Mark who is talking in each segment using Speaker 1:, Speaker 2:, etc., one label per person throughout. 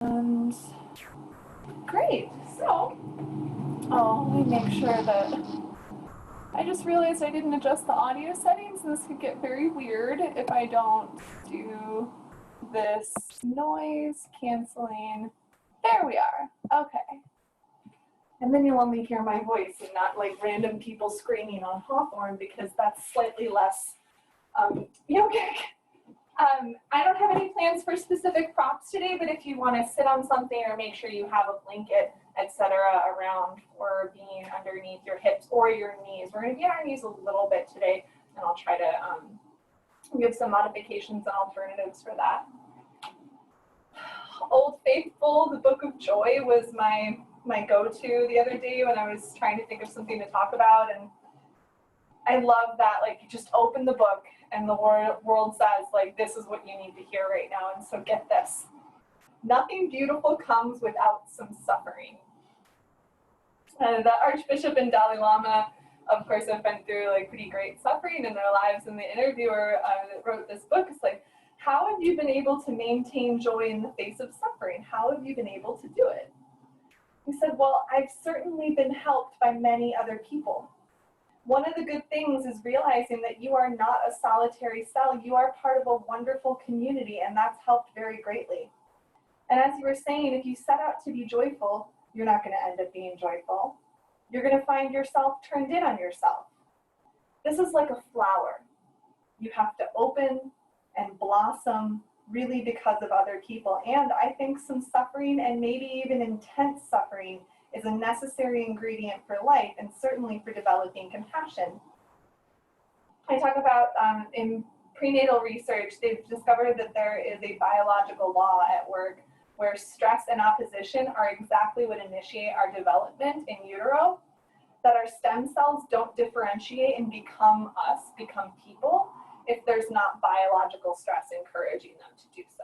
Speaker 1: And great. So, let me make sure that I just realized I didn't adjust the audio settings, and this could get very weird if I don't do this noise canceling. There we are. Okay. And then you'll only hear my voice and not like random people screaming on Hawthorne, because that's slightly less yogic. I don't have any plans for specific props today, but if you want to sit on something or make sure you have a blanket, etc., around or being underneath your hips or your knees. We're going to be on our knees a little bit today, and I'll try to give some modifications and alternatives for that. Old Faithful, the Book of Joy, was my go-to the other day when I was trying to think of something to talk about, and I love that, like, you just open the book and the world says, like, this is what you need to hear right now. And so get this. Nothing beautiful comes without some suffering. The Archbishop and Dalai Lama, of course, have been through like pretty great suffering in their lives. And the interviewer that wrote this book is like, how have you been able to maintain joy in the face of suffering? How have you been able to do it? He said, well, I've certainly been helped by many other people. One of the good things is realizing that you are not a solitary cell. You are part of a wonderful community, and that's helped very greatly. And as you were saying, if you set out to be joyful, you're not going to end up being joyful. You're going to find yourself turned in on yourself. This is like a flower. You have to open and blossom really because of other people. And I think some suffering, and maybe even intense suffering, is a necessary ingredient for life, and certainly for developing compassion. I talk about in prenatal research, they've discovered that there is a biological law at work where stress and opposition are exactly what initiate our development in utero, that our stem cells don't differentiate and become us, become people, if there's not biological stress encouraging them to do so.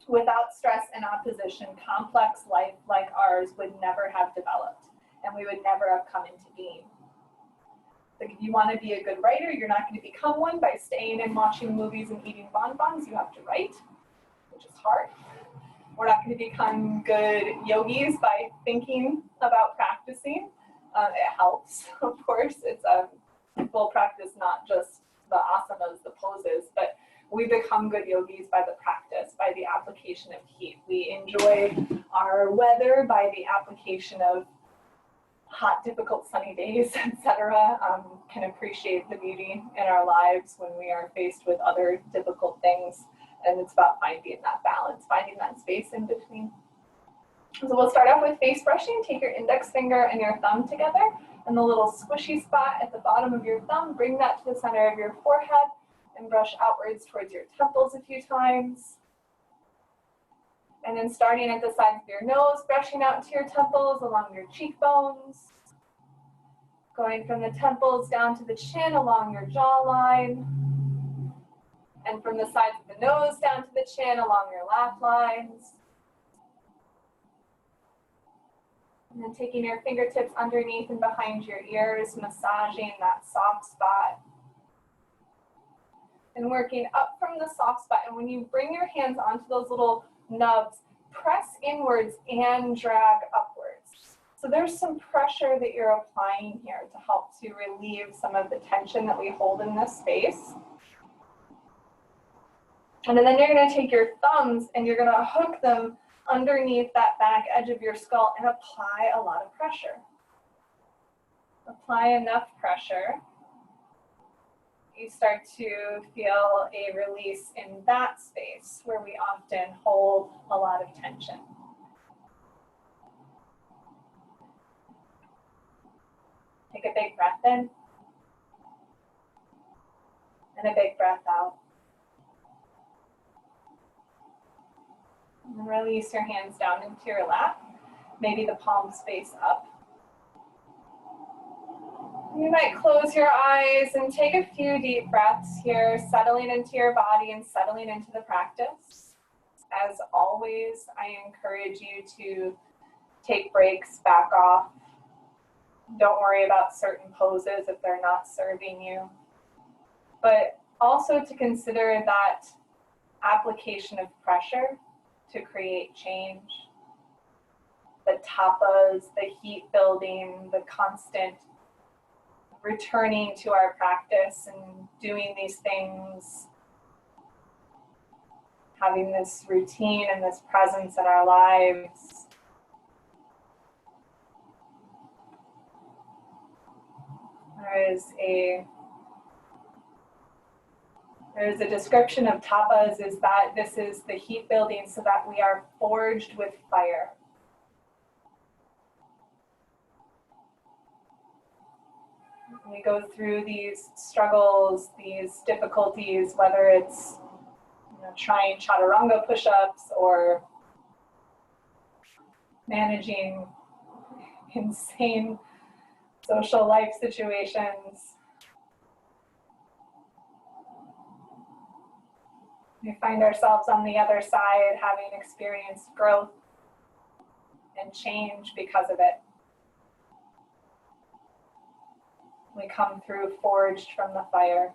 Speaker 1: Without stress and opposition, complex life like ours would never have developed, and we would never have come into being. Like, if you want to be a good writer, you're not going to become one by staying and watching movies and eating bonbons. You have to write, which is hard. We're not going to become good yogis by thinking about practicing. It helps, of course. It's a full practice, not just the asanas, the poses, but we become good yogis by the practice, by the application of heat. We enjoy our weather by the application of hot, difficult, sunny days, etc. Can appreciate the beauty in our lives when we are faced with other difficult things. And it's about finding that balance, finding that space in between. So we'll start off with face brushing. Take your index finger and your thumb together, and the little squishy spot at the bottom of your thumb, bring that to the center of your forehead, and brush outwards towards your temples a few times. And then starting at the sides of your nose, brushing out to your temples along your cheekbones. Going from the temples down to the chin along your jawline. And from the sides of the nose down to the chin along your laugh lines. And then taking your fingertips underneath and behind your ears, massaging that soft spot. And working up from the soft spot. And when you bring your hands onto those little nubs, press inwards and drag upwards. So there's some pressure that you're applying here to help to relieve some of the tension that we hold in this space. And then you're going to take your thumbs and you're going to hook them underneath that back edge of your skull and apply a lot of pressure. Apply enough pressure. You start to feel a release in that space where we often hold a lot of tension. Take a big breath in and a big breath out. And release your hands down into your lap, maybe the palms face up. You might close your eyes and take a few deep breaths here, settling into your body and settling into the practice. As always, I encourage you to take breaks, back off. Don't worry about certain poses if they're not serving you. But also to consider that application of pressure to create change. The tapas, the heat building, the constant returning to our practice and doing these things, having this routine and this presence in our lives. There's a description of tapas is that this is the heat building so that we are forged with fire. We go through these struggles, these difficulties, whether it's trying chaturanga push-ups or managing insane social life situations. We find ourselves on the other side having experienced growth and change because of it. We come through forged from the fire.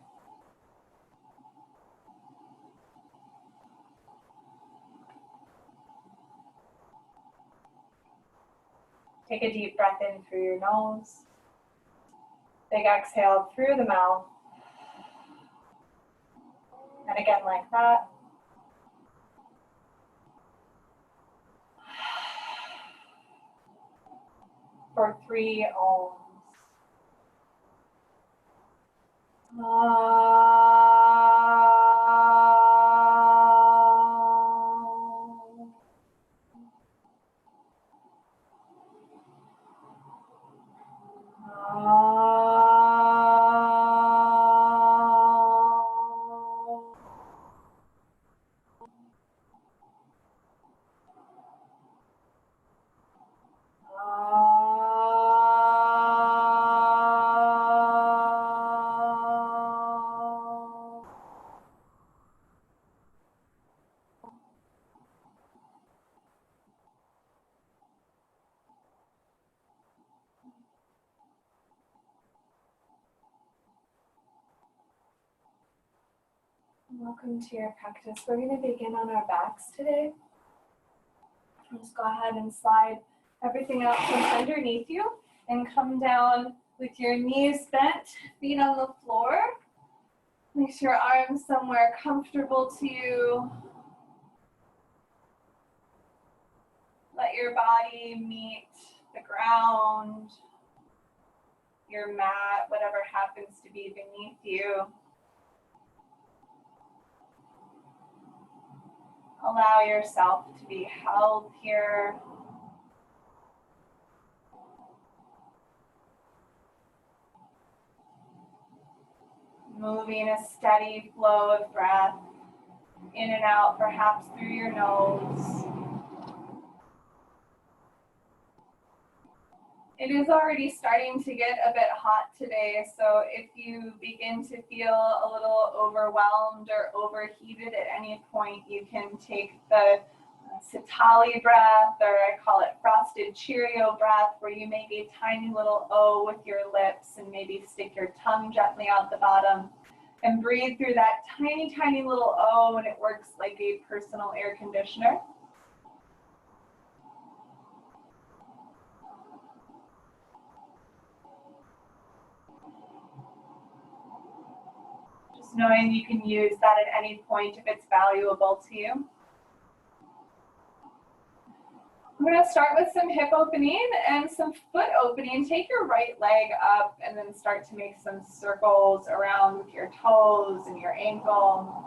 Speaker 1: Take a deep breath in through your nose. Big exhale through the mouth. And again like that. For 3 ohms. Welcome to your practice. We're going to begin on our backs today. Just go ahead and slide everything out from underneath you and come down with your knees bent, feet on the floor. Place your arms somewhere comfortable to you. Let your body meet the ground, your mat, whatever happens to be beneath you. Allow yourself to be held here. Moving a steady flow of breath in and out, perhaps through your nose. It is already starting to get a bit hot today, so if you begin to feel a little overwhelmed or overheated at any point, you can take the Sitali breath, or I call it frosted Cheerio breath, where you make a tiny little O with your lips and maybe stick your tongue gently out the bottom and breathe through that tiny, tiny little O, and it works like a personal air conditioner. Knowing you can use that at any point if it's valuable to you. I'm going to start with some hip opening and some foot opening. Take your right leg up and then start to make some circles around with your toes and your ankle.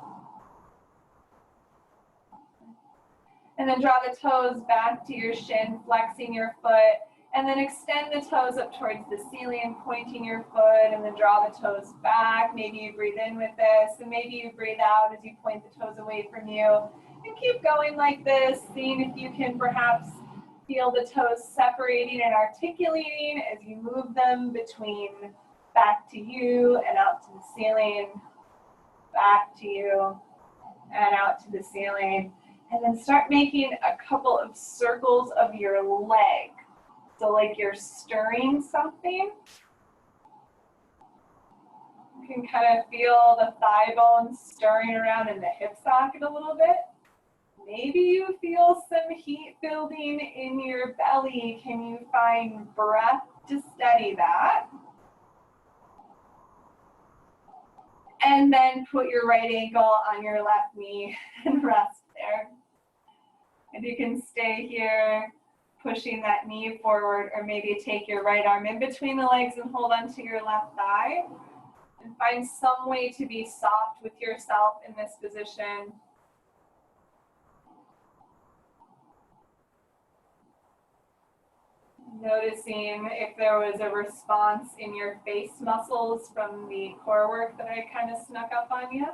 Speaker 1: And then draw the toes back to your shin, flexing your foot. And then extend the toes up towards the ceiling, pointing your foot, and then draw the toes back. Maybe you breathe in with this, and maybe you breathe out as you point the toes away from you. And keep going like this, seeing if you can perhaps feel the toes separating and articulating as you move them between back to you and out to the ceiling, back to you and out to the ceiling. And then start making a couple of circles of your leg. So like you're stirring something. You can kind of feel the thigh bones stirring around in the hip socket a little bit. Maybe you feel some heat building in your belly. Can you find breath to steady that? And then put your right ankle on your left knee and rest there. And you can stay here, pushing that knee forward, or maybe take your right arm in between the legs and hold onto your left thigh. And find some way to be soft with yourself in this position. Noticing if there was a response in your face muscles from the core work that I kind of snuck up on you.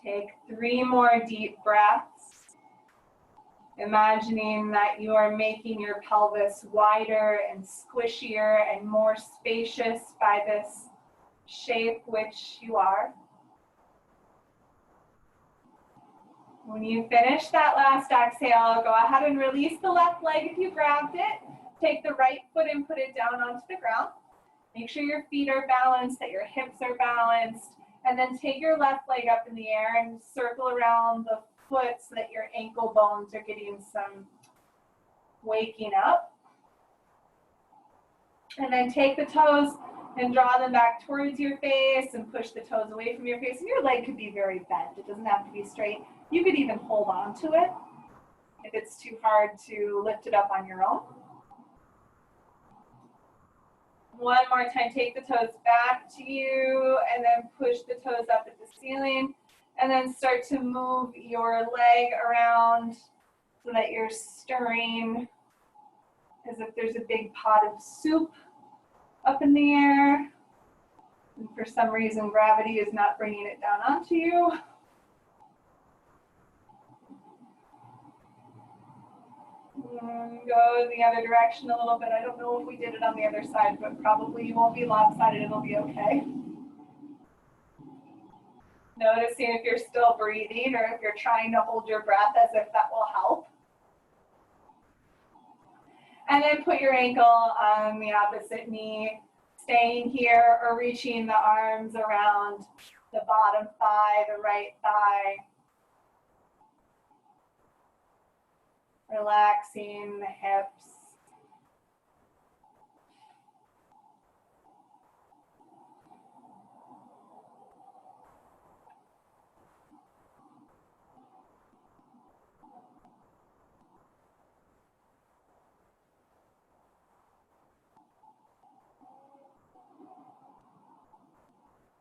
Speaker 1: Take 3 more deep breaths, imagining that you are making your pelvis wider and squishier and more spacious by this shape which you are. When you finish that last exhale, go ahead and release the left leg if you grabbed it. Take the right foot and put it down onto the ground. Make sure your feet are balanced, that your hips are balanced, and then take your left leg up in the air and circle around the foot so that your ankle bones are getting some waking up. And then take the toes and draw them back towards your face and push the toes away from your face. And your leg could be very bent. It doesn't have to be straight. You could even hold on to it if it's too hard to lift it up on your own. One more time, take the toes back to you and then push the toes up at the ceiling. And then start to move your leg around so that you're stirring as if there's a big pot of soup up in the air. And for some reason, gravity is not bringing it down onto you. And go the other direction a little bit. I don't know if we did it on the other side, but probably you won't be lopsided. It'll be okay. Noticing if you're still breathing or if you're trying to hold your breath, as if that will help. And then put your ankle on the opposite knee, staying here or reaching the arms around the bottom thigh, the right thigh. Relaxing the hips.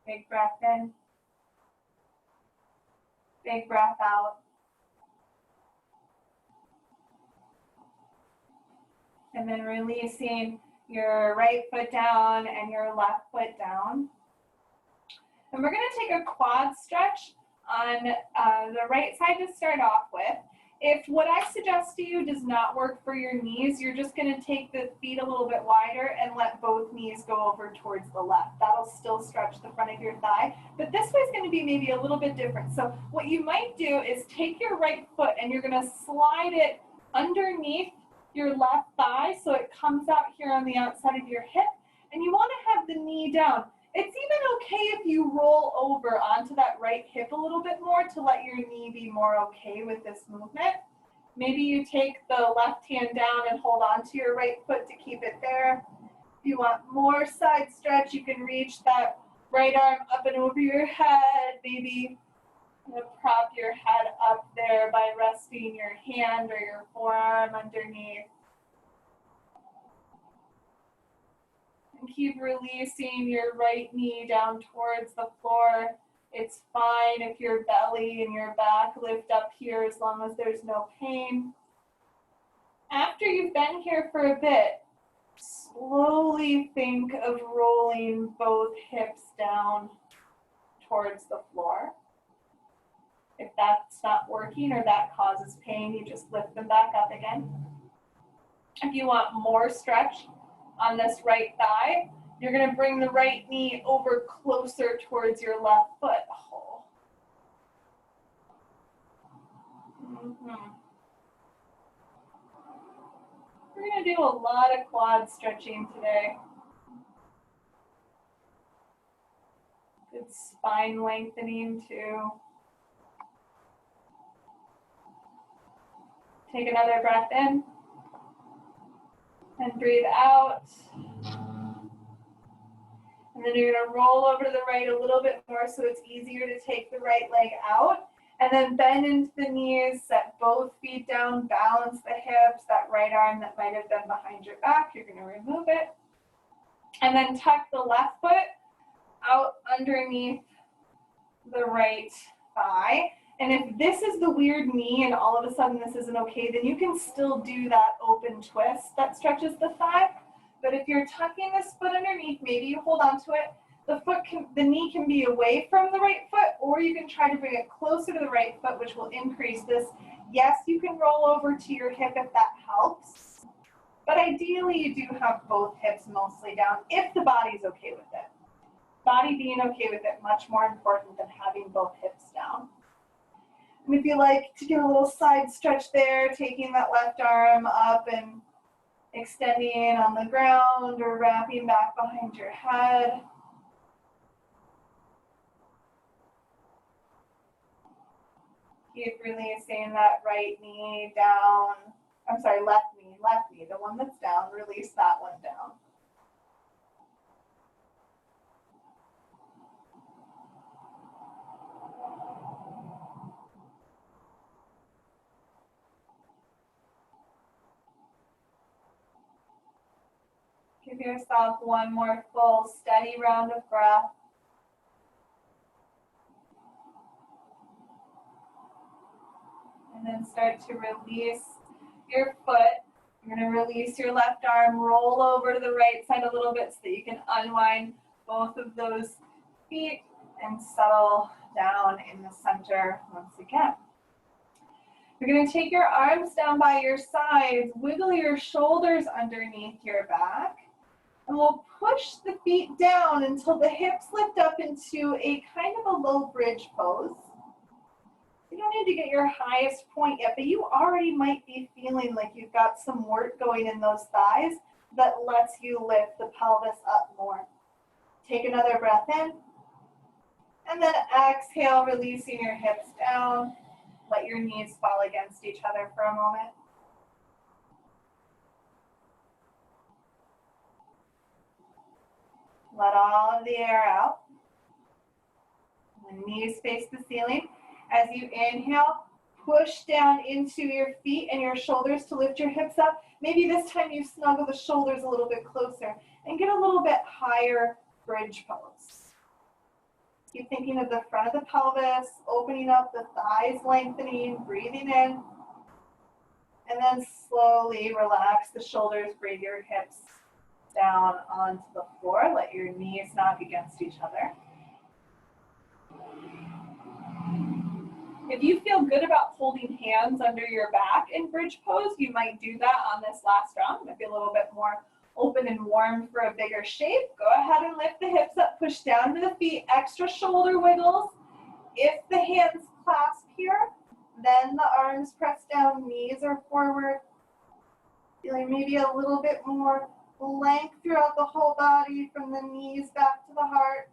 Speaker 1: Big breath in. Big breath out. And then releasing your right foot down and your left foot down. And we're going to take a quad stretch on the right side to start off with. If what I suggest to you does not work for your knees, you're just going to take the feet a little bit wider and let both knees go over towards the left. That'll still stretch the front of your thigh, but this way is going to be maybe a little bit different. So what you might do is take your right foot and you're going to slide it underneath your left thigh so it comes out here on the outside of your hip, and you want to have the knee down. It's even okay if you roll over onto that right hip a little bit more to let your knee be more okay with this movement. Maybe you take the left hand down and hold on to your right foot to keep it there. If you want more side stretch, you can reach that right arm up and over your head. Maybe prop your head up there by resting your hand or your forearm underneath. And keep releasing your right knee down towards the floor. It's fine if your belly and your back lift up here as long as there's no pain. After you've been here for a bit, slowly think of rolling both hips down towards the floor. If that's not working or that causes pain, you just lift them back up again. If you want more stretch on this right thigh, you're going to bring the right knee over closer towards your left foot. Oh. We're gonna do a lot of quad stretching today. Good spine lengthening too. Take another breath in and breathe out. And then you're gonna roll over to the right a little bit more so it's easier to take the right leg out. And then bend into the knees, set both feet down, balance the hips, that right arm that might have been behind your back, you're gonna remove it. And then tuck the left foot out underneath the right thigh. And if this is the weird knee and all of a sudden this isn't okay, then you can still do that open twist that stretches the thigh. But if you're tucking this foot underneath, maybe you hold on to it, the knee can be away from the right foot, or you can try to bring it closer to the right foot, which will increase this. Yes, you can roll over to your hip if that helps, but ideally you do have both hips mostly down if the body's okay with it. Body being okay with it, much more important than having both hips down. And if you like to get a little side stretch there, taking that left arm up and extending on the ground or wrapping back behind your head. Keep releasing that right knee down. I'm sorry, left knee, the one that's down, release that one down. Give yourself one more full, steady round of breath. And then start to release your foot. You're going to release your left arm, roll over to the right side a little bit so that you can unwind both of those feet and settle down in the center once again. You're going to take your arms down by your sides, wiggle your shoulders underneath your back, and we'll push the feet down until the hips lift up into a kind of a low bridge pose. You don't need to get your highest point yet, but you already might be feeling like you've got some work going in those thighs that lets you lift the pelvis up more. Take another breath in, and then exhale, releasing your hips down. Let your knees fall against each other for a moment. Let all of the air out. The knees face the ceiling. As you inhale, push down into your feet and your shoulders to lift your hips up. Maybe this time you snuggle the shoulders a little bit closer and get a little bit higher bridge pose. Keep thinking of the front of the pelvis, opening up, the thighs lengthening, breathing in. And then slowly relax the shoulders, bring your hips down onto the floor. Let your knees knock against each other. If you feel good about holding hands under your back in bridge pose, you might do that on this last round. Might be a little bit more open and warm for a bigger shape. Go ahead and lift the hips up, push down to the feet, extra shoulder wiggles. If the hands clasp here, then the arms press down, knees are forward. Feeling maybe a little bit more length throughout the whole body from the knees back to the heart.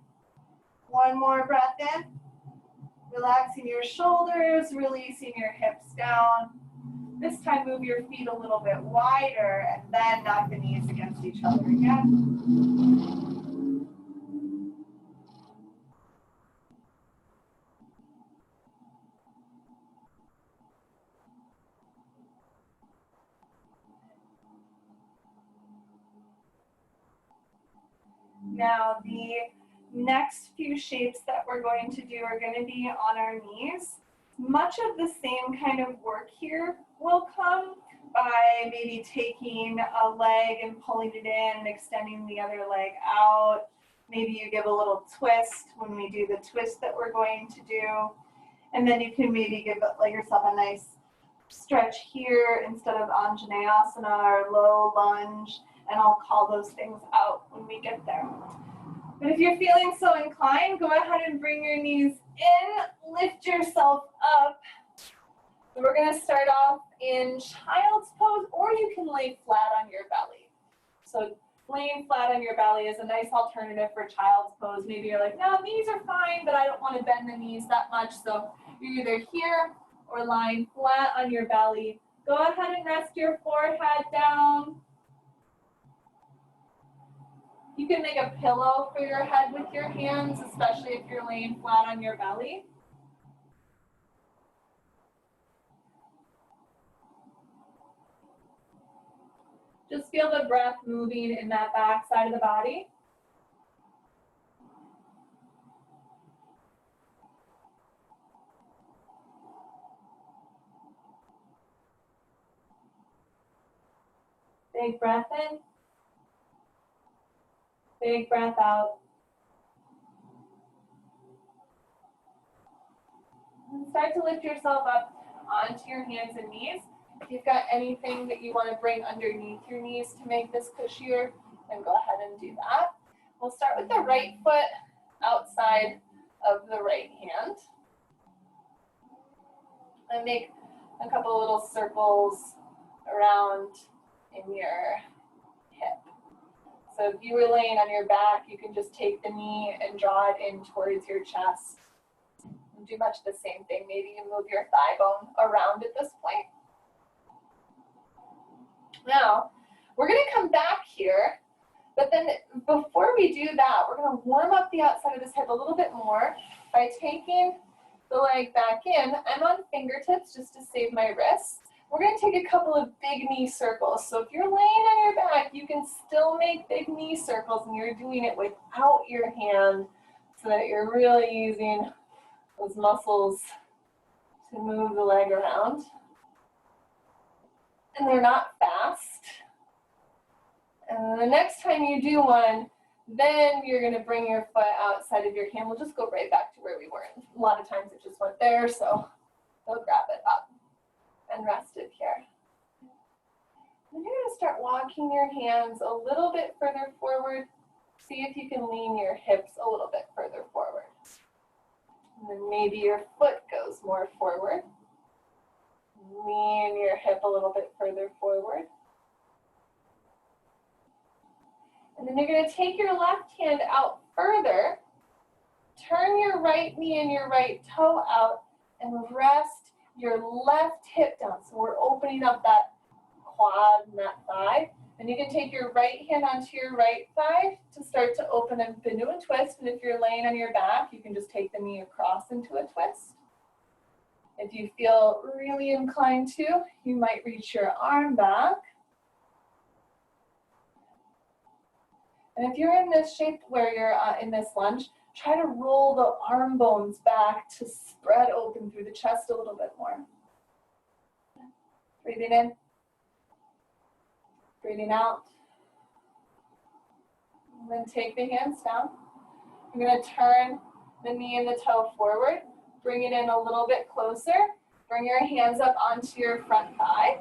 Speaker 1: One more breath in. Relaxing your shoulders, releasing your hips down. This time move your feet a little bit wider and then knock the knees against each other again. Now the next few shapes that we're going to do are going to be on our knees. Much of the same kind of work here will come by maybe taking a leg and pulling it in and extending the other leg out. Maybe you give a little twist when we do the twist that we're going to do. And then you can maybe give yourself a nice stretch here instead of Anjaneyasana or low lunge. And I'll call those things out when we get there. But if you're feeling so inclined, go ahead and bring your knees in, lift yourself up. So we're going to start off in child's pose, or you can lay flat on your belly. So laying flat on your belly is a nice alternative for child's pose. Maybe you're like, no, knees are fine, but I don't want to bend the knees that much. So you're either here or lying flat on your belly. Go ahead and rest your forehead down. You can make a pillow for your head with your hands, especially if you're laying flat on your belly. Just feel the breath moving in that back side of the body. Big breath in. Big breath out. And start to lift yourself up onto your hands and knees. If you've got anything that you want to bring underneath your knees to make this cushier, then go ahead and do that. We'll start with the right foot outside of the right hand. And make a couple little circles around in your hip. So if you were laying on your back, you can just take the knee and draw it in towards your chest. And do much the same thing. Maybe you move your thigh bone around at this point. Now, we're going to come back here, but then before we do that, we're going to warm up the outside of this hip a little bit more by taking the leg back in. I'm on fingertips just to save my wrists. We're going to take a couple of big knee circles. So if you're laying on your back, you can still make big knee circles, and you're doing it without your hand so that you're really using those muscles to move the leg around. And they're not fast. And the next time you do one, then you're going to bring your foot outside of your hand. We'll just go right back to where we were. A lot of times it just went there, so go grab it up and rest it here. And you're going to start walking your hands a little bit further forward. See if you can lean your hips a little bit further forward. And then maybe your foot goes more forward. Lean your hip a little bit further forward. And then you're going to take your left hand out further, turn your right knee and your right toe out, and rest your left hip down. So we're opening up that quad and that thigh. And you can take your right hand onto your right thigh to start to open up into a twist. And if you're laying on your back, you can just take the knee across into a twist. If you feel really inclined to, you might reach your arm back. And if you're in this shape where you're in this lunge, try to roll the arm bones back to spread open through the chest a little bit more. Breathing in. Breathing out. And then take the hands down. You're going to turn the knee and the toe forward. Bring it in a little bit closer. Bring your hands up onto your front thigh.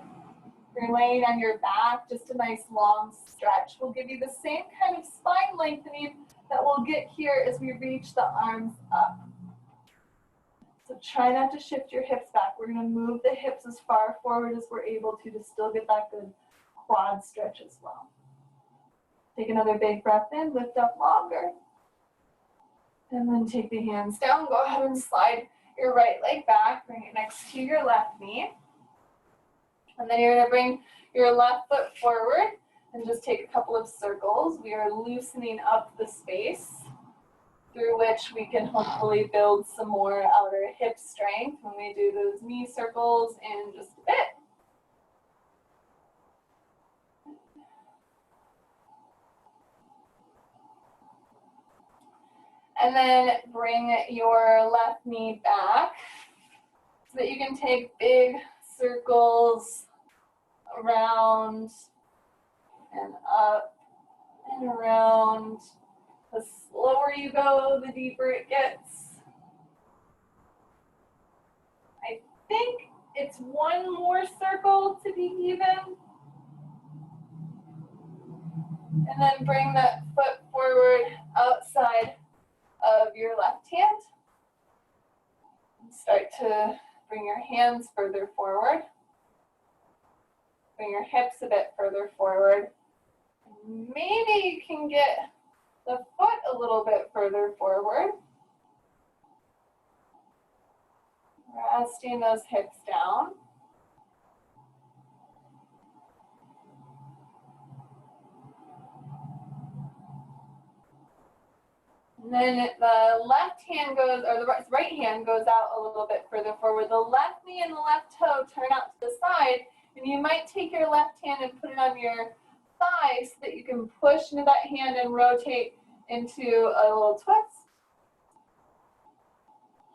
Speaker 1: You're laying on your back, just a nice long stretch. We'll give you the same kind of spine lengthening that we'll get here as we reach the arms up. So try not to shift your hips back. We're going to move the hips as far forward as we're able to still get that good quad stretch as well. Take another big breath in, lift up longer. And then take the hands down. Go ahead and slide your right leg back. Bring it next to your left knee. And then you're going to bring your left foot forward and just take a couple of circles. We are loosening up the space through which we can hopefully build some more outer hip strength when we do those knee circles in just a bit. And then bring your left knee back so that you can take big circles around and up and around. The slower you go, the deeper it gets. I think it's one more circle to be even. And then bring that foot forward outside of your left hand. Start to Bring your hands further forward. Bring your hips a bit further forward. Maybe you can get the foot a little bit further forward. Resting those hips down. And then the left hand goes, or the right hand goes out a little bit further forward. The left knee and the left toe turn out to the side, and you might take your left hand and put it on your thigh so that you can push into that hand and rotate into a little twist.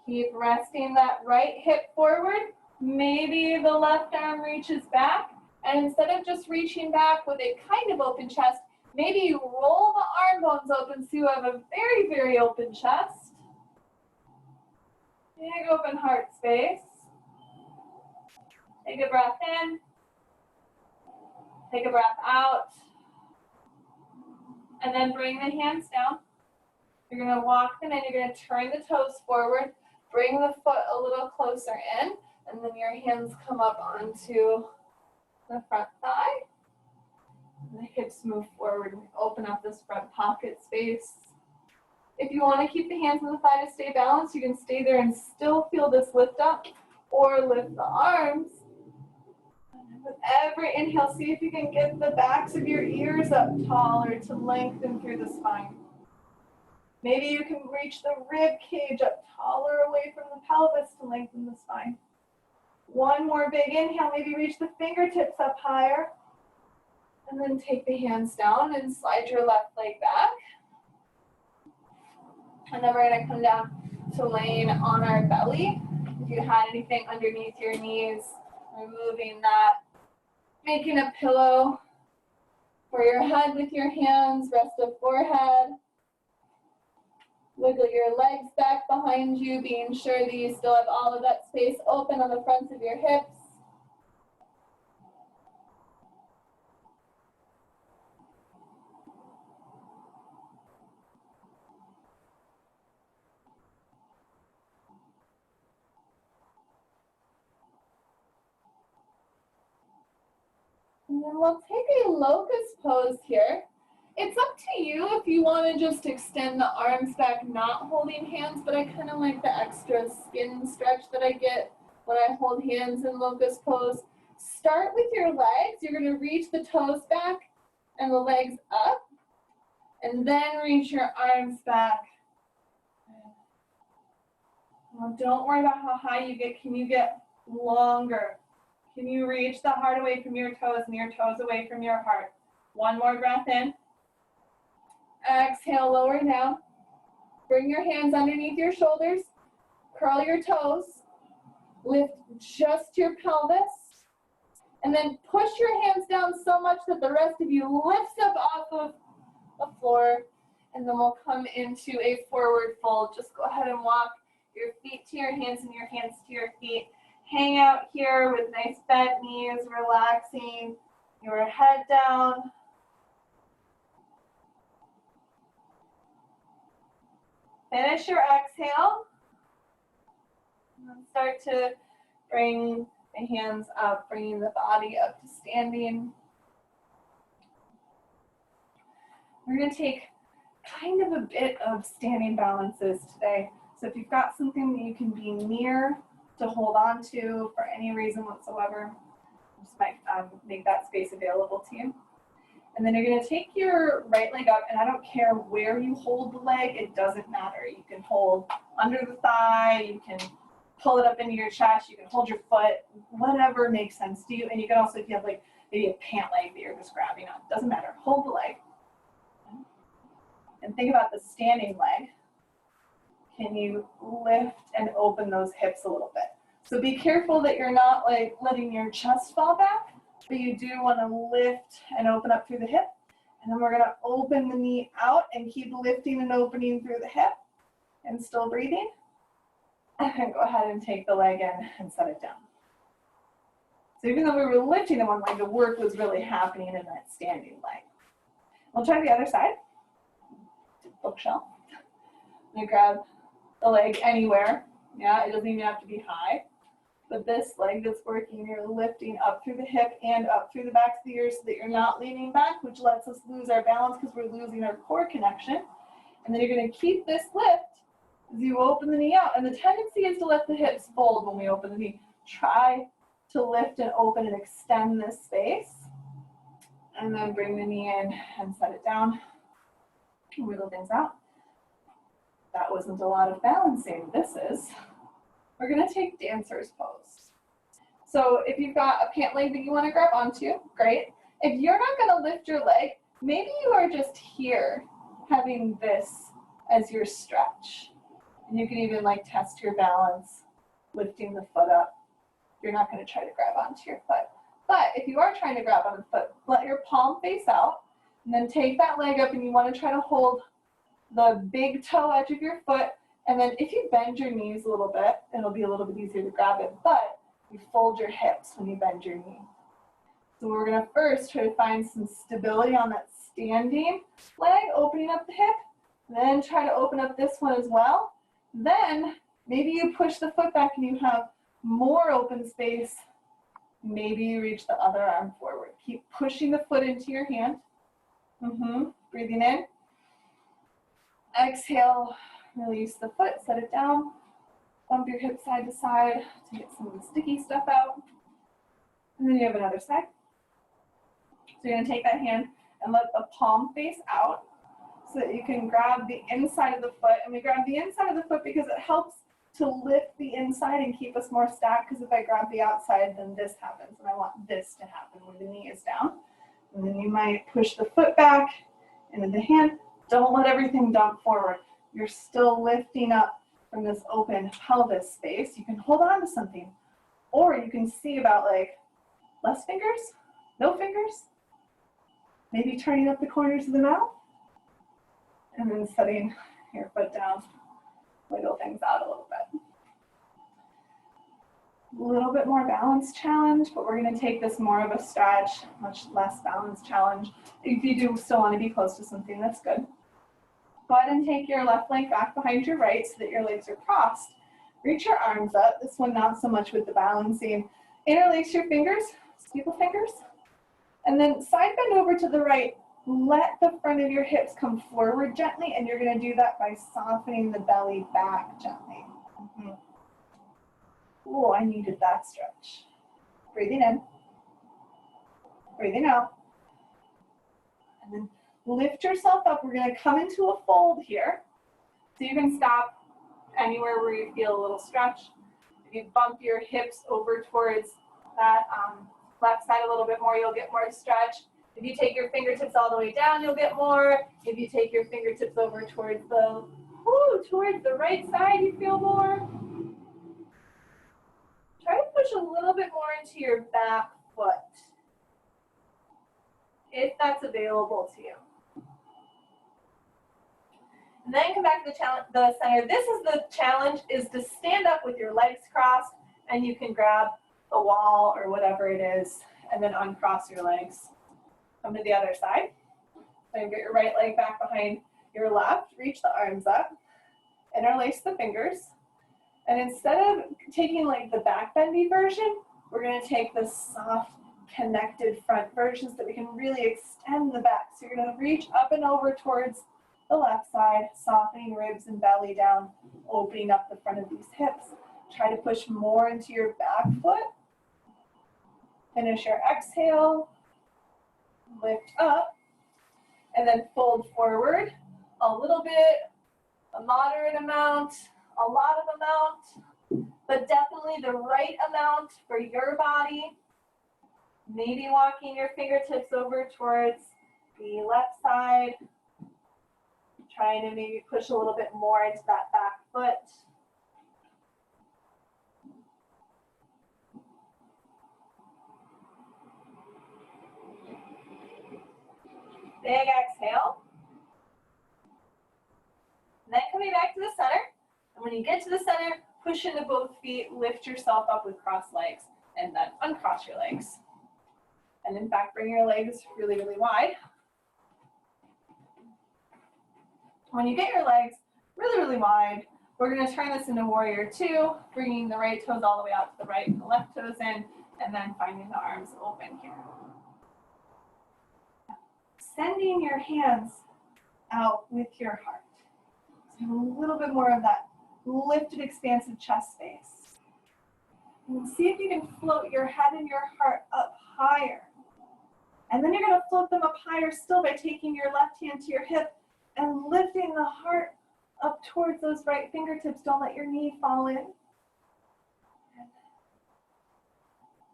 Speaker 1: Keep resting that right hip forward. Maybe the left arm reaches back, and instead of just reaching back with a kind of open chest, maybe you roll the arm bones open so you have a very, very open chest. Big open heart space. Take a breath in. Take a breath out. And then bring the hands down. You're going to walk them in. You're going to turn the toes forward. Bring the foot a little closer in. And then your hands come up onto the front thigh. And the hips move forward and open up this front pocket space. If you want to keep the hands on the thigh to stay balanced, you can stay there and still feel this lift up or lift the arms. And with every inhale, see if you can get the backs of your ears up taller to lengthen through the spine. Maybe you can reach the rib cage up taller away from the pelvis to lengthen the spine. One more big inhale, maybe reach the fingertips up higher. And then take the hands down and slide your left leg back. And then we're going to come down to laying on our belly. If you had anything underneath your knees, removing that. Making a pillow for your head with your hands, rest of forehead. Wiggle your legs back behind you, being sure that you still have all of that space open on the fronts of your hips. And then we'll take a locust pose here. It's up to you if you want to just extend the arms back, not holding hands, but I kind of like the extra skin stretch that I get when I hold hands in locust pose. Start with your legs. You're going to reach the toes back and the legs up, and then reach your arms back. Now, don't worry about how high you get. Can you get longer? Can you reach the heart away from your toes and your toes away from your heart? One more breath in. Exhale, lower down. Bring your hands underneath your shoulders. Curl your toes. Lift just your pelvis. And then push your hands down so much that the rest of you lifts up off of the floor. And then we'll come into a forward fold. Just go ahead and walk your feet to your hands and your hands to your feet. Hang out here with nice bent knees, relaxing your head down. Finish your exhale. And start to bring the hands up, bringing the body up to standing. We're going to take kind of a bit of standing balances today. So if you've got something that you can be near to hold on to for any reason whatsoever, just might make that space available to you. And then you're going to take your right leg up, and I don't care where you hold the leg, it doesn't matter. You can hold under the thigh, you can pull it up into your chest, you can hold your foot, whatever makes sense to you. And you can also, if you have like maybe a pant leg that you're just grabbing on, doesn't matter, hold the leg. And think about the standing leg. Can you lift and open those hips a little bit? So be careful that you're not like letting your chest fall back, but you do want to lift and open up through the hip. And then we're going to open the knee out and keep lifting and opening through the hip and still breathing. And then go ahead and take the leg in and set it down. So even though we were lifting in one leg, the work was really happening in that standing leg. We'll try the other side. Bookshelf. I'm going to grab the leg anywhere. Yeah, it doesn't even have to be high. But this leg that's working, you're lifting up through the hip and up through the back of the ear so that you're not leaning back, which lets us lose our balance because we're losing our core connection. And then you're going to keep this lift as you open the knee out. And the tendency is to let the hips fold when we open the knee. Try to lift and open and extend this space. And then bring the knee in and set it down. Wiggle things out. That wasn't a lot of balancing. This is. We're going to take dancer's pose. So if you've got a pant leg that you want to grab onto, great. If you're not going to lift your leg, maybe you are just here having this as your stretch. And you can even like test your balance, lifting the foot up. You're not going to try to grab onto your foot. But if you are trying to grab on the foot, let your palm face out and then take that leg up and you want to try to hold the big toe edge of your foot. And then if you bend your knees a little bit, it'll be a little bit easier to grab it. But you fold your hips when you bend your knee. So we're going to first try to find some stability on that standing leg, opening up the hip. Then try to open up this one as well. Then maybe you push the foot back and you have more open space. Maybe you reach the other arm forward. Keep pushing the foot into your hand. Breathing in. Exhale, release the foot, set it down. Bump your hips side to side to get some of the sticky stuff out. And then you have another side. So you're going to take that hand and let the palm face out so that you can grab the inside of the foot. And we grab the inside of the foot because it helps to lift the inside and keep us more stacked, because if I grab the outside, then this happens, and I want this to happen when the knee is down. And then you might push the foot back into the hand. Don't let everything dump forward. You're still lifting up from this open pelvis space. You can hold on to something, or you can see about like less fingers, no fingers, maybe turning up the corners of the mouth, and then setting your foot down. Wiggle things out a little bit. A little bit more balance challenge, but we're going to take this more of a stretch, much less balance challenge. If you do still want to be close to something, that's good. Go ahead and take your left leg back behind your right so that your legs are crossed. Reach your arms up. This one not so much with the balancing. Interlace your fingers, steeple fingers, and then side bend over to the right. Let the front of your hips come forward gently, and you're going to do that by softening the belly back gently. Oh, I needed that stretch. Breathing in, breathing out, and then lift yourself up. We're going to come into a fold here. So you can stop anywhere where you feel a little stretch. If you bump your hips over towards that left side a little bit more, you'll get more stretch. If you take your fingertips all the way down, you'll get more. If you take your fingertips over towards the right side, you feel more. Try to push a little bit more into your back foot, if that's available to you. And then come back to the center. This is the challenge, is to stand up with your legs crossed, and you can grab the wall or whatever it is, and then uncross your legs. Come to the other side. So you get your right leg back behind your left. Reach the arms up. Interlace the fingers. And instead of taking like the back bendy version, we're going to take the soft, connected front version so that we can really extend the back. So you're going to reach up and over towards the left side, softening ribs and belly down, opening up the front of these hips. Try to push more into your back foot. Finish your exhale. Lift up, and then fold forward a little bit, a moderate amount, a lot of amount, but definitely the right amount for your body. Maybe walking your fingertips over towards the left side, trying to maybe push a little bit more into that back foot. Big exhale. And then coming back to the center. And when you get to the center, push into both feet, lift yourself up with crossed legs, and then uncross your legs. And in fact, bring your legs really, really wide. When you get your legs really, really wide, We're going to turn this into warrior two, bringing the right toes all the way out to the right and the left toes in, and then finding the arms open here. Sending your hands out with your heart. So a little bit more of that lifted, expansive chest space. And see if you can float your head and your heart up higher. And then you're going to float them up higher still by taking your left hand to your hip and lifting the heart up towards those right fingertips. Don't let your knee fall in.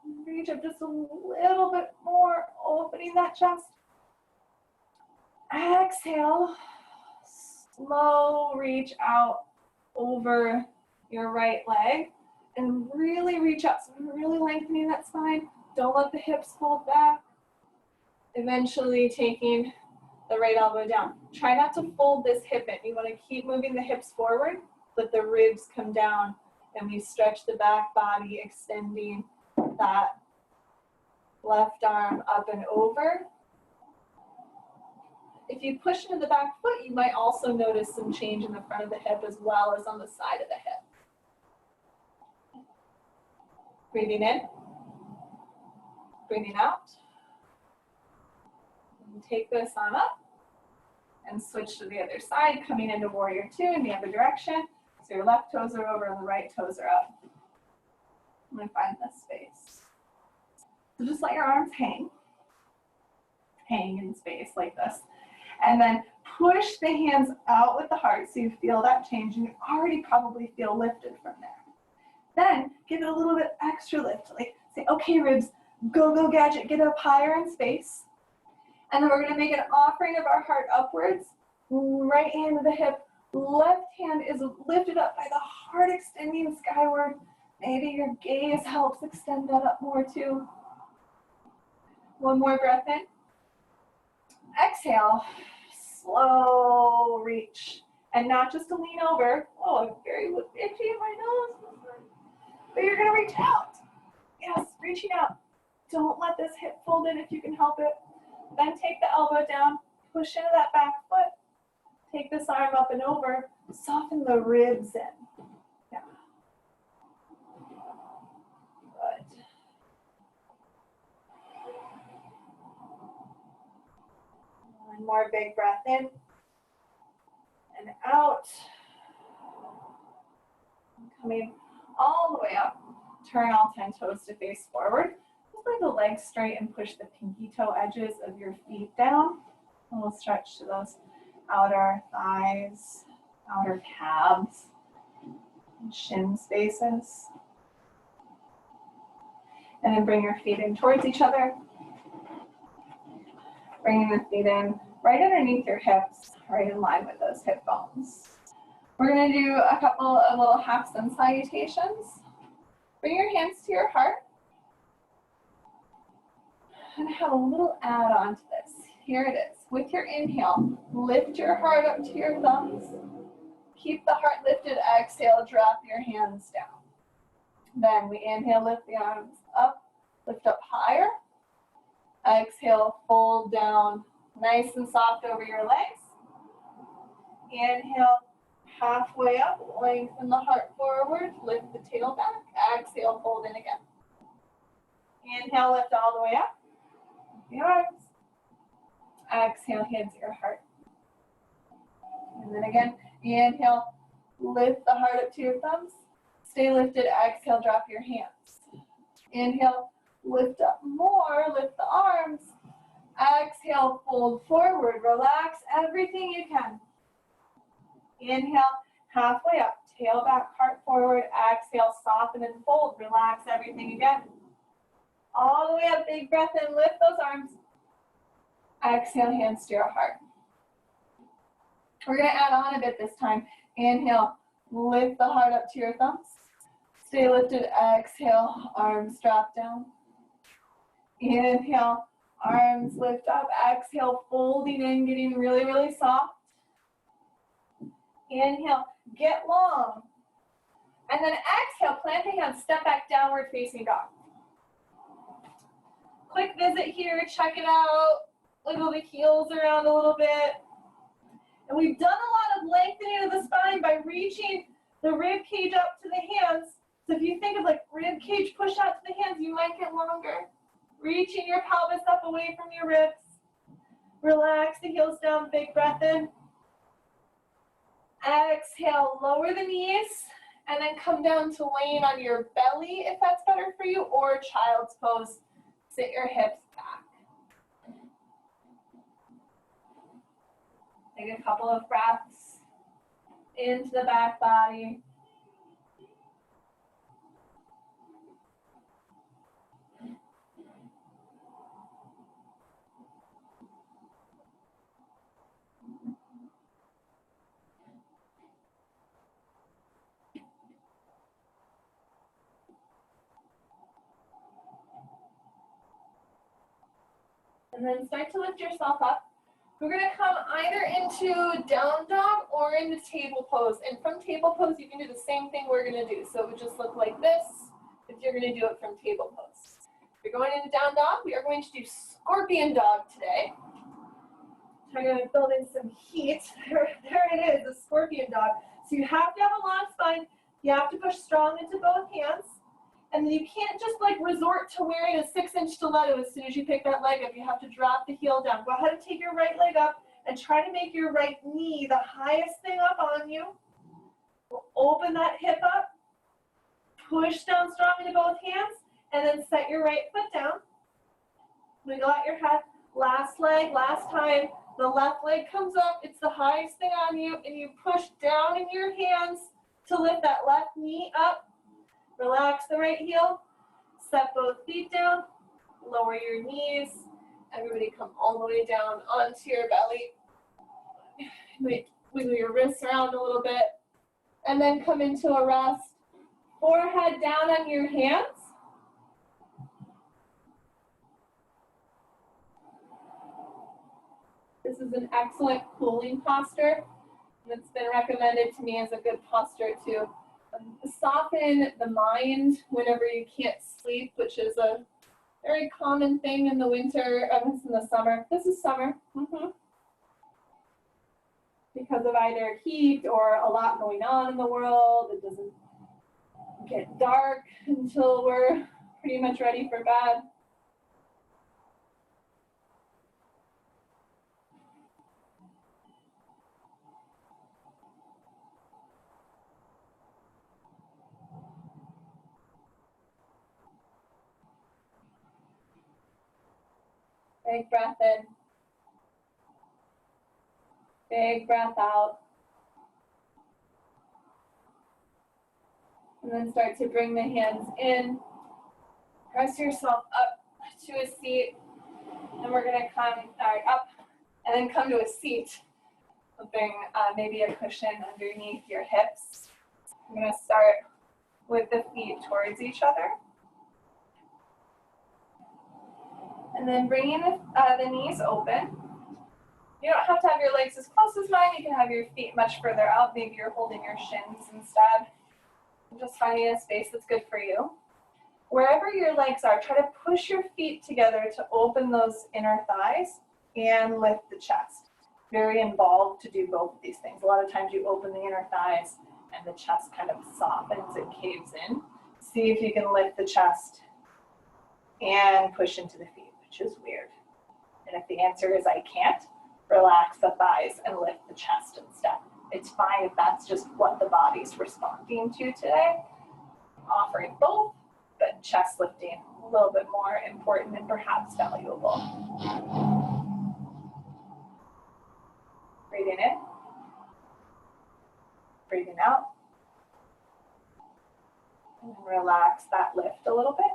Speaker 1: And reach up just a little bit more, opening that chest. Exhale, slow reach out over your right leg and really reach up. So really lengthening that spine. Don't let the hips fold back. Eventually taking the right elbow down. Try not to fold this hip in. You want to keep moving the hips forward, let the ribs come down, and we stretch the back body, extending that left arm up and over. If you push into the back foot, you might also notice some change in the front of the hip as well as on the side of the hip. Breathing in, breathing out. And take this on up and switch to the other side, coming into warrior two in the other direction. So your left toes are over and the right toes are up. I'm going to find this space. So just let your arms hang in space like this. And then push the hands out with the heart so you feel that change, and you already probably feel lifted from there. Then give it a little bit extra lift, like say, okay, ribs, go, go, gadget, get up higher in space. And then we're going to make an offering of our heart upwards, right hand to the hip, left hand is lifted up by the heart extending skyward. Maybe your gaze helps extend that up more too. One more breath in. Exhale, slow reach. And not just to lean over. Oh, I'm very itchy in my nose. But you're going to reach out. Yes, reaching out. Don't let this hip fold in if you can help it. Then take the elbow down, push into that back foot. Take this arm up and over. Soften the ribs in. Yeah. Good. One more big breath in and out. Coming all the way up. Turn all 10 toes to face forward. Just lay the legs straight and push the pinky toe edges of your feet down. A little stretch to those outer thighs, outer calves, and shin spaces. And then bring your feet in towards each other. Bringing the feet in right underneath your hips, right in line with those hip bones. We're going to do a couple of little half sun salutations. Bring your hands to your heart. And have a little add-on to this. Here it is. With your inhale, lift your heart up to your thumbs. Keep the heart lifted. Exhale, drop your hands down. Then we inhale, lift the arms up, lift up higher. Exhale, fold down nice and soft over your legs. Inhale, halfway up, lengthen the heart forward, lift the tail back. Exhale, fold in again. Inhale, lift all the way up. The arms. Exhale, hands at your heart. And then again, inhale, lift the heart up to your thumbs. Stay lifted. Exhale, drop your hands. Inhale, lift up more, lift the arms. Exhale, fold forward. Relax everything you can. Inhale, halfway up, tail back, heart forward. Exhale, soften and fold. Relax everything again. All the way up, big breath in, lift those arms. Exhale, hands to your heart. We're going to add on a bit this time. Inhale, lift the heart up to your thumbs. Stay lifted. Exhale, arms drop down. Inhale, arms lift up. Exhale, folding in, getting really, really soft. Inhale, get long. And then exhale, plant the hands, step back, downward facing dog. Quick visit here, check it out. Wiggle the heels around a little bit. And we've done a lot of lengthening of the spine by reaching the rib cage up to the hands. So if you think of like rib cage push out to the hands, you might get longer. Reaching your pelvis up away from your ribs. Relax the heels down, big breath in. Exhale, lower the knees, and then come down to laying on your belly if that's better for you, or child's pose. Sit your hips back. Take a couple of breaths into the back body. And then start to lift yourself up. We're going to come either into down dog or into table pose. And from table pose, you can do the same thing we're going to do. So it would just look like this if you're going to do it from table pose. If you're going into down dog, we are going to do scorpion dog today. I'm going to build in some heat. There it is, a scorpion dog. So you have to have a long spine. You have to push strong into both hands. And then you can't just like resort to wearing a 6-inch stiletto as soon as you pick that leg up. You have to drop the heel down. Go ahead and take your right leg up and try to make your right knee the highest thing up on you. Open that hip up. Push down strong into both hands. And then set your right foot down. Wiggle out your head. Last leg, last time. The left leg comes up. It's the highest thing on you. And you push down in your hands to lift that left knee up. Relax the right heel, set both feet down, lower your knees. Everybody come all the way down onto your belly. Wiggle your wrists around a little bit. And then come into a rest. Forehead down on your hands. This is an excellent cooling posture. And it's been recommended to me as a good posture to soften the mind whenever you can't sleep, which is a very common thing in the winter, in the summer. This is summer. Because of either heat or a lot going on in the world, it doesn't get dark until we're pretty much ready for bed. Big breath in. Big breath out. And then start to bring the hands in. Press yourself up to a seat. And we're going to come up and then come to a seat. Putting maybe a cushion underneath your hips. I'm going to start with the feet towards each other. And then bringing the knees open. You don't have to have your legs as close as mine. You can have your feet much further out. Maybe you're holding your shins instead. Just finding a space that's good for you. Wherever your legs are, try to push your feet together to open those inner thighs and lift the chest. Very involved to do both of these things. A lot of times you open the inner thighs and the chest kind of softens, it caves in. See if you can lift the chest and push into the feet, which is weird. And if the answer is I can't, relax the thighs and lift the chest instead. It's fine if that's just what the body's responding to today. Offering both, but chest lifting a little bit more important and perhaps valuable. Breathing in, breathing out, and then relax that lift a little bit.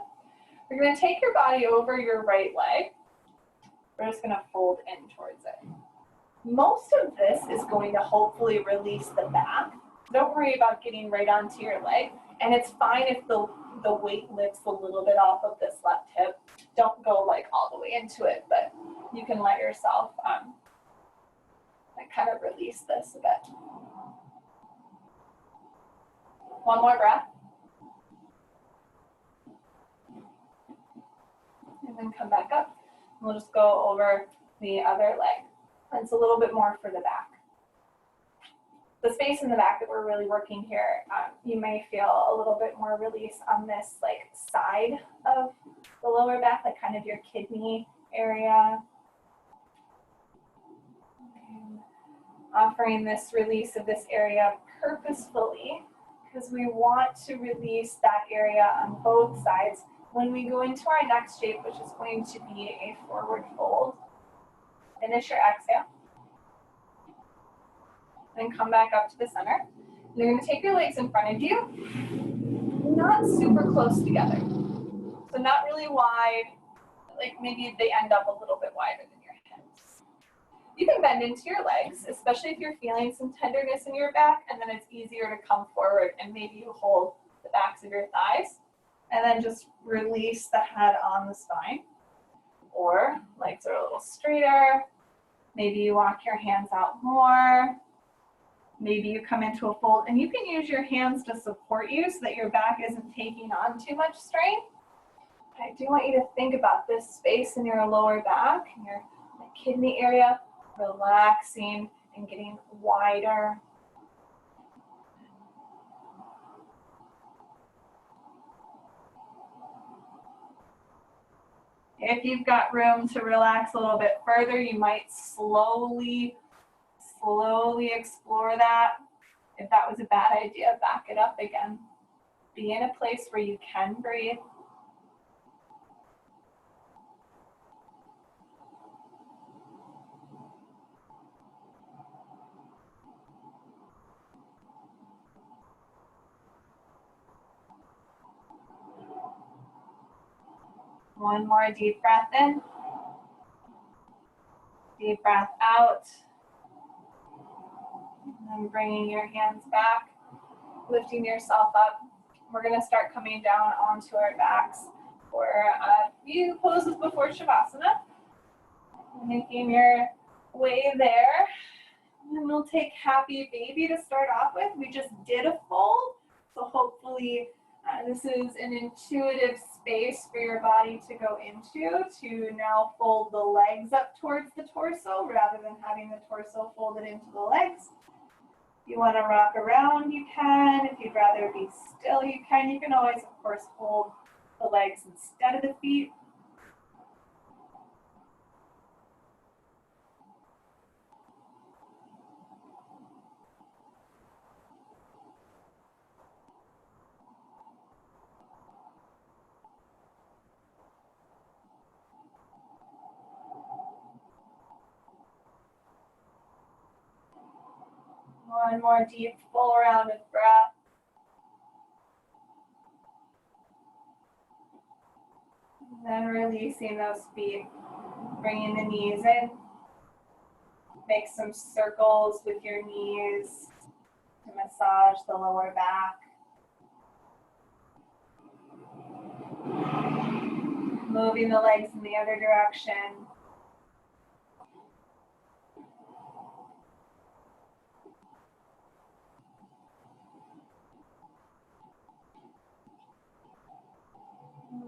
Speaker 1: You're going to take your body over your right leg. We're just going to fold in towards it. Most of this is going to hopefully release the back. Don't worry about getting right onto your leg. And it's fine if the weight lifts a little bit off of this left hip. Don't go like all the way into it, but you can let yourself kind of release this a bit. One more breath. And then come back up. We'll just go over the other leg. It's a little bit more for the back. the space in the back that we're really working here, you may feel a little bit more release on this like side of the lower back, like kind of your kidney area. And offering this release of this area purposefully, because we want to release that area on both sides when we go into our next shape, which is going to be a forward fold. Finish your exhale. Then come back up to the center. You're going to take your legs in front of you, not super close together. So not really wide, like maybe they end up a little bit wider than your hips. You can bend into your legs, especially if you're feeling some tenderness in your back, and then it's easier to come forward and maybe you hold the backs of your thighs, and then just release the head on the spine. Or legs are a little straighter. Maybe you walk your hands out more. Maybe you come into a fold, and you can use your hands to support you so that your back isn't taking on too much strain. I do want you to think about this space in your lower back, in your kidney area, relaxing and getting wider. If you've got room to relax a little bit further, you might slowly explore that. If that was a bad idea, back it up again. Be in a place where you can breathe. One more deep breath in. Deep breath out. And then bringing your hands back, lifting yourself up. We're going to start coming down onto our backs for a few poses before Shavasana. Making your way there. And we'll take Happy Baby to start off with. We just did a fold, so hopefully this is an intuitive space for your body to go into to now fold the legs up towards the torso rather than having the torso folded into the legs. If you want to rock around, you can. If you'd rather be still, you can. You can always, of course, hold the legs instead of the feet. One more deep, full round of breath. And then releasing those feet, bringing the knees in. Make some circles with your knees to massage the lower back. Moving the legs in the other direction.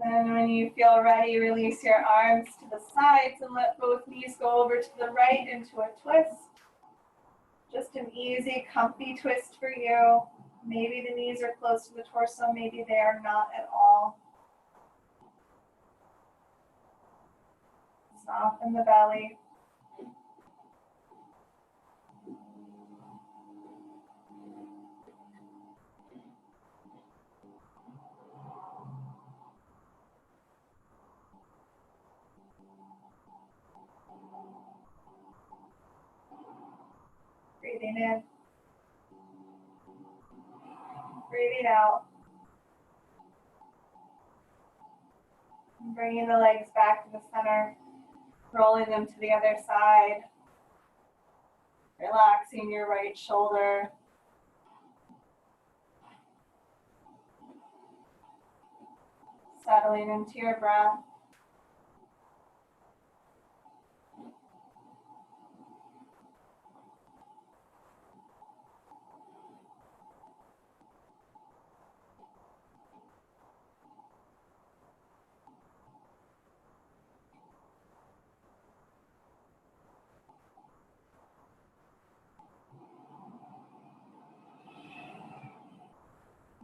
Speaker 1: And then when you feel ready, release your arms to the sides and let both knees go over to the right into a twist. Just an easy, comfy twist for you. Maybe the knees are close to the torso, maybe they are not at all. Soften the belly. Breathing in. Breathing out. And bringing the legs back to the center. Rolling them to the other side. Relaxing your right shoulder. Settling into your breath.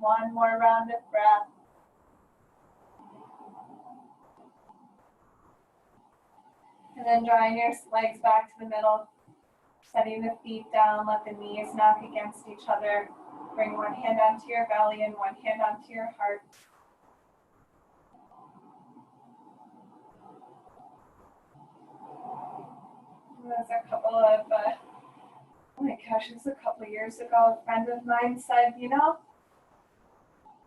Speaker 1: One more round of breath. And then drawing your legs back to the middle, setting the feet down, let the knees knock against each other. Bring one hand onto your belly and one hand onto your heart. And those are a couple of, oh my gosh, this was a couple of years ago. A friend of mine said, you know,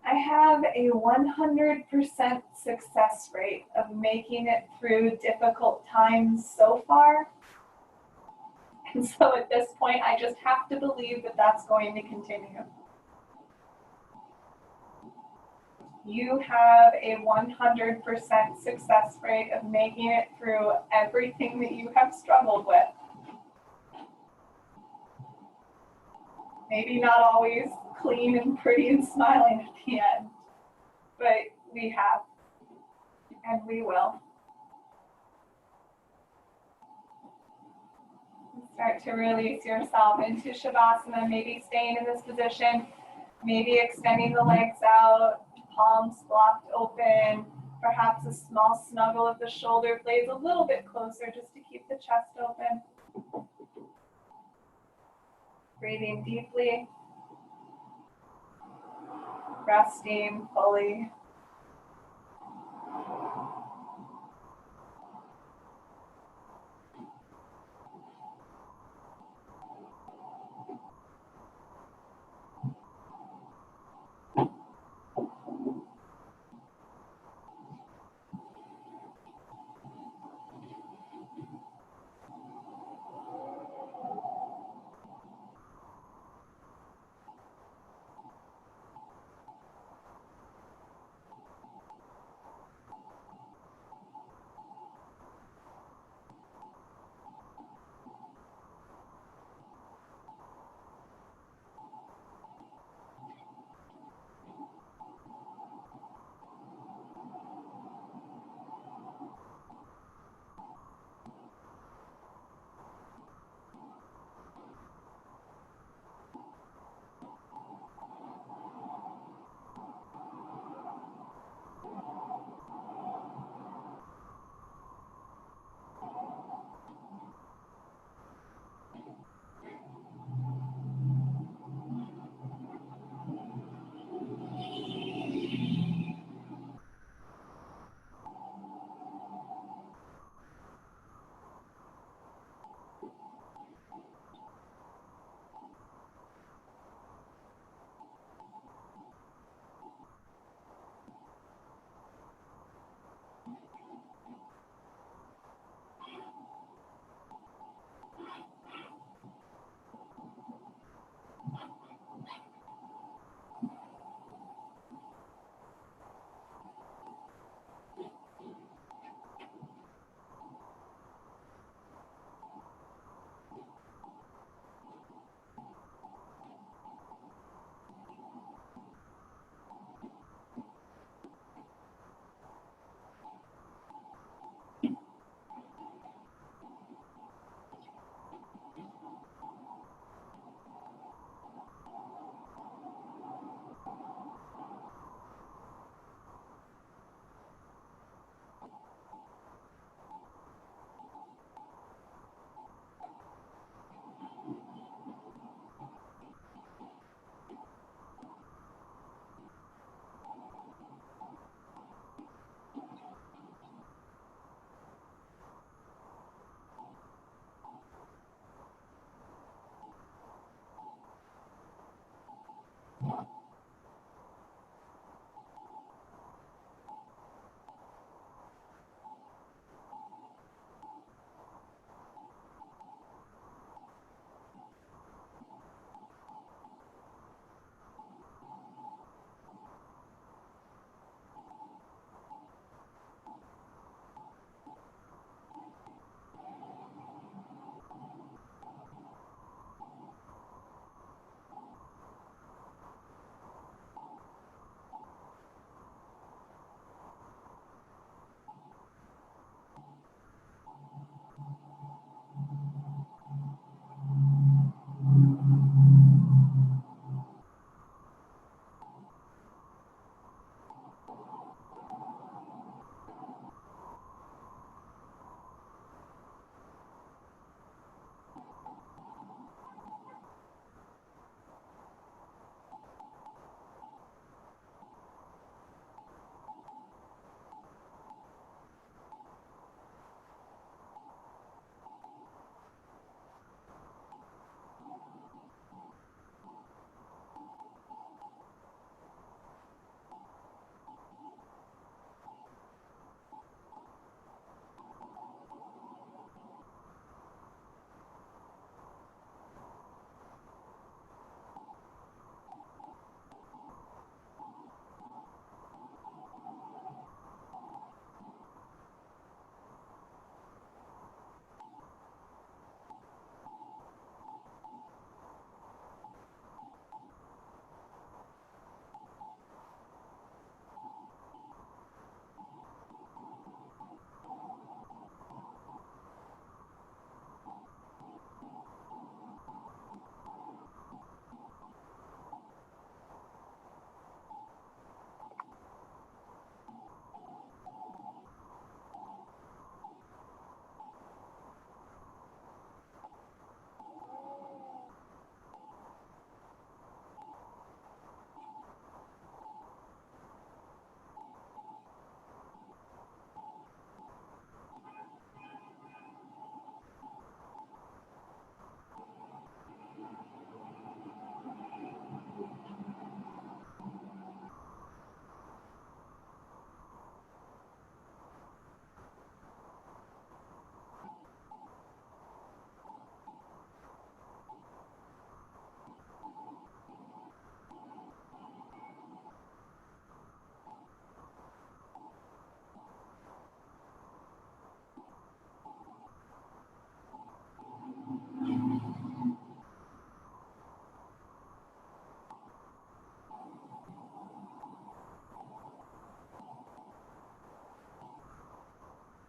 Speaker 1: I have a 100% success rate of making it through difficult times so far. And so at this point, I just have to believe that that's going to continue. You have a 100% success rate of making it through everything that you have struggled with. Maybe not always clean and pretty and smiling at the end, but we have, and we will. Start to release yourself into Shavasana, maybe staying in this position, maybe extending the legs out, palms blocked open, perhaps a small snuggle of the shoulder blades a little bit closer just to keep the chest open. Breathing deeply, resting fully.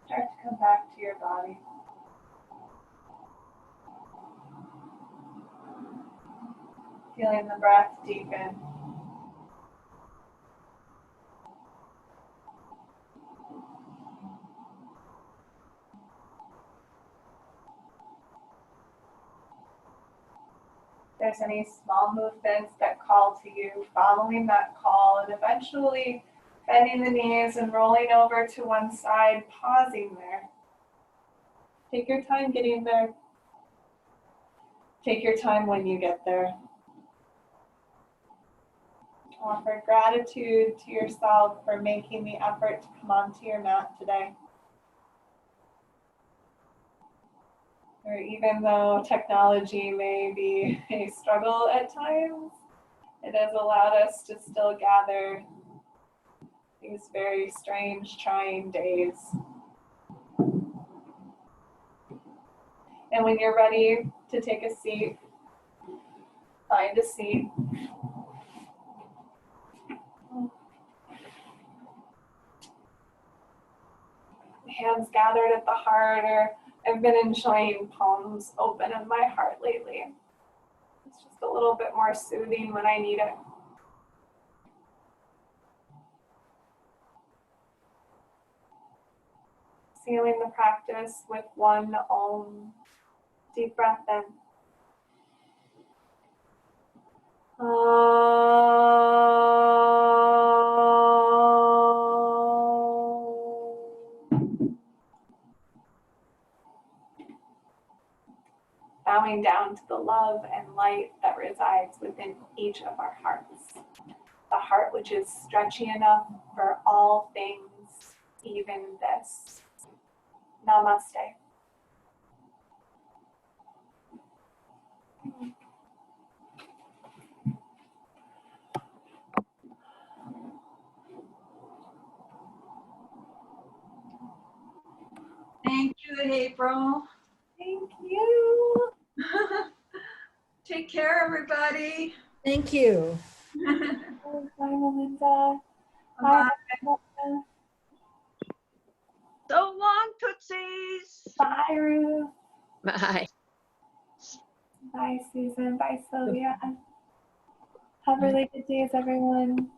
Speaker 1: Start to come back to your body. Feeling the breath deepen. If there's any small movements that call to you, following that call, and eventually bending the knees and rolling over to one side, pausing there. Take your time getting there. Take your time when you get there. Offer gratitude to yourself for making the effort to come onto your mat today. Or even though technology may be a struggle at times, it has allowed us to still gather these very strange, trying days. And when you're ready to take a seat, find a seat. Hands gathered at the heart, or I've been enjoying palms open in my heart lately. It's just a little bit more soothing when I need it. Sealing the practice with one Om. Deep breath in. Bowing down to the love and light that resides within each of our hearts. The heart which is stretchy enough for all things, even this. Namaste.
Speaker 2: Thank you, April.
Speaker 1: Thank you.
Speaker 2: Take care, everybody.
Speaker 3: Thank you.
Speaker 1: Bye, Melinda.
Speaker 2: Bye.
Speaker 1: Bye.
Speaker 2: So long, Tootsies.
Speaker 1: Bye, Ruth.
Speaker 3: Bye.
Speaker 1: Bye, Susan. Bye, Sylvia. Have really good days, everyone.